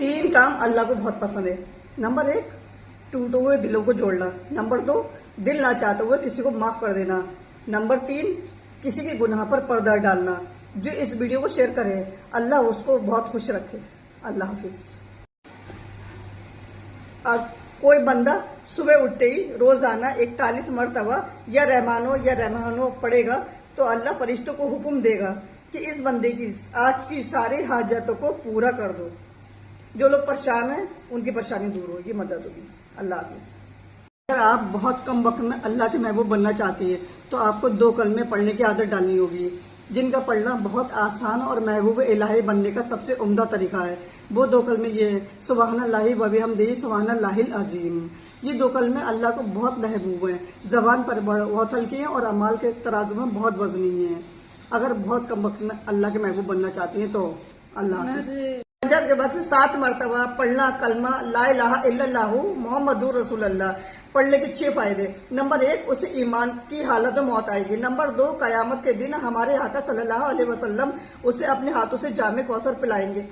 तीन काम अल्लाह को बहुत पसंद है। नंबर 1, टूटे हुए दिलों को जोड़ना। नंबर 2, दिल ना चाहते हुए किसी को माफ कर देना। नंबर 3, किसी के गुनाह पर पर्दा डालना। जो इस वीडियो को शेयर करे अल्लाह उसको बहुत खुश रखे। अल्लाह हाफिज। कोई बंदा सुबह उठते ही रोजाना 41 मरतबा या रहमानो पढ़ेगा तो अल्लाह फरिश्तों को हुक्म देगा कि इस बंदे की आज की सारी हाजतों को पूरा कर दो। जो लोग परेशान हैं उनकी परेशानी दूर होगी, मदद होगी। अल्लाह हाफिज। अगर आप बहुत कम वक्त में अल्लाह के महबूब बनना चाहती है तो आपको 2 कलमे पढ़ने की आदत डालनी होगी, जिनका पढ़ना बहुत आसान और महबूब इलाही बनने का सबसे उम्दा तरीका है। वो 2 कलमे ये है, सुबहानल्लाहि व बिहम्दिही सुबहानल्लाहिल अज़ीम। ये 2 कलमे अल्लाह को बहुत महबूब हैं, जबान पर बहुत हल्की हैं और अमाल के तराजू में बहुत वजनी हैं। अगर बहुत कम वक्त में अल्लाह के महबूब बनना चाहती हैं तो अल्लाह हाफिज। फजर के बाद 7 मरतबा पढ़ना कलमा ला इलाहा इल्लल्लाहु मुहम्मदुर रसूलुल्लाह पढ़ने के 6 फायदे। नंबर 1, उसे ईमान की हालत में मौत आएगी। नंबर 2, कयामत के दिन हमारे आका सल्लल्लाहु अलैहि वसल्लम उसे अपने हाथों से जामे कौसर पिलाएंगे।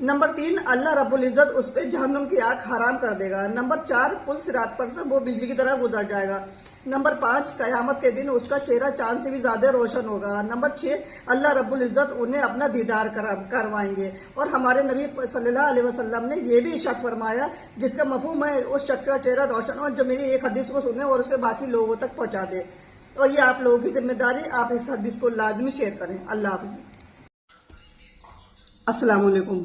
नंबर 3, अल्लाह रब्बुल इज्जत उस पे जहन्नुम की आग हराम कर देगा। नंबर 4, पुल सिरात पर से वो बिजली की तरह गुजर जाएगा। नंबर 5, कयामत के दिन उसका चेहरा चांद से भी ज्यादा रोशन होगा। नंबर 6, अल्लाह रब्बुल इज्जत उन्हें अपना दीदार करवाएंगे। और हमारे नबी सल्लल्लाहु अलैहि वसल्लम ने यह भी इरशाद फरमाया, जिसका मफहूम है उस शख्स का चेहरा रोशन हो जो मेरी एक हदीस को सुने और उसे बाकी लोगों तक पहुंचा दे। तो ये आप लोगों की जिम्मेदारी, आप इस हदीस को लाजमी शेयर करें। अल्लाह हाफिज। अस्सलाम वालेकुम।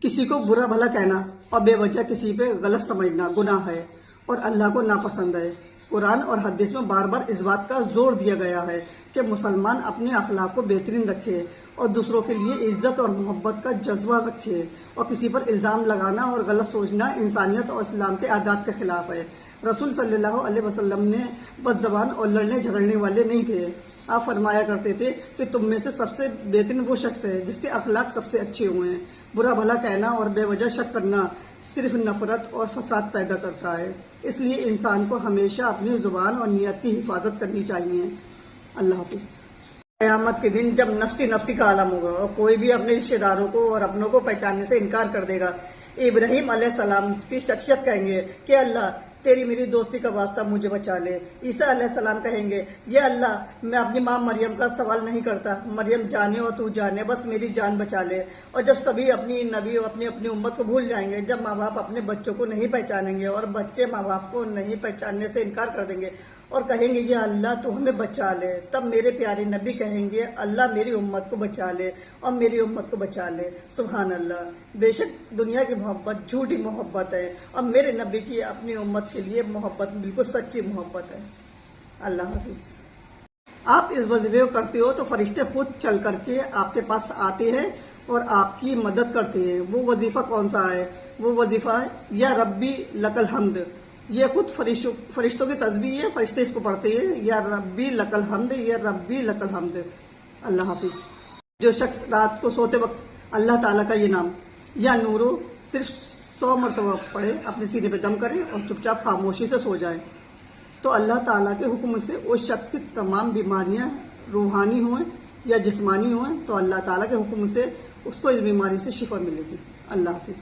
किसी को बुरा भला कहना और बेवजह किसी पे गलत समझना गुनाह है और अल्लाह को नापसंद है। कुरान और हदीस में बार बार इस बात का जोर दिया गया है कि मुसलमान अपने अखलाक को बेहतरीन रखे और दूसरों के लिए इज्जत और मोहब्बत का जज्बा रखे, और किसी पर इल्जाम लगाना और गलत सोचना इंसानियत और इस्लाम के आदात के खिलाफ है। रसूल सल्लल्लाहु अलैहि वसल्लम ने बदज़बान और लड़ने झगड़ने वाले नहीं थे। आप फरमाया करते थे कि तुम में से सबसे बेहतरीन वो शख्स है जिसके अखलाक सबसे अच्छे हुए हैं। बुरा भला कहना और बेवजह शक करना सिर्फ नफरत और फसाद पैदा करता है। इसलिए इंसान को हमेशा अपनी जुबान और नियत की हिफाजत करनी चाहिए। अल्लाह हाफिज। क़यामत के दिन जब नफ्सी नफ्सी का आलम होगा और कोई भी अपने रिश्तेदारों को और अपनों को पहचानने से इनकार कर देगा, इब्राहिम अलैहिस्सलाम की शख्सियत कहेंगे कि अल्लाह तेरी मेरी दोस्ती का वास्ता मुझे बचा ले। ईसा अलैहिस्सलाम कहेंगे, ये अल्लाह मैं अपनी माँ मरियम का सवाल नहीं करता, मरियम जाने और तू जाने, बस मेरी जान बचा ले। और जब सभी अपनी नबी और अपनी अपनी उम्मत को भूल जाएंगे, जब माँ बाप अपने बच्चों को नहीं पहचानेंगे और बच्चे माँ बाप को नहीं पहचानने से इनकार कर देंगे और कहेंगे ये अल्लाह तू हमें बचा ले, तब मेरे प्यारे नबी कहेंगे अल्लाह मेरी उम्मत को बचा ले और मेरी उम्मत को बचा ले। सुभान अल्लाह। बेशक दुनिया की मोहब्बत झूठी मोहब्बत है और मेरे नबी की अपनी उम्मत के लिए मोहब्बत बिल्कुल सच्ची मोहब्बत है। अल्लाह हाफिज। आप इस वजीफे को करते हो तो फरिश्ते खुद चल करके आपके पास आते हैं और आपकी मदद करते हैं। वो वजीफा कौन सा है? वो वजीफा है या रब्बी लकल हम्द। ये खुद फरिश्तों की तस्बीह है, फरिश्ते इसको पढ़ते हैं, या रब्बी लकल हम्द, या रब्बी लकल हम्द। अल्लाह हाफिज। जो शख्स रात को सोते वक्त अल्लाह ताला का ये नाम या नूरो सिर्फ 100 मरतबा पढ़े, अपने सीने पे दम करे और चुपचाप खामोशी से सो जाए, तो अल्लाह ताला के हुक्म से उस शख्स की तमाम बीमारियां रूहानी हों या जिस्मानी हों तो अल्लाह ताला के हुक्म से उसको इस बीमारी से शिफा मिलेगी। अल्लाह हाफिज।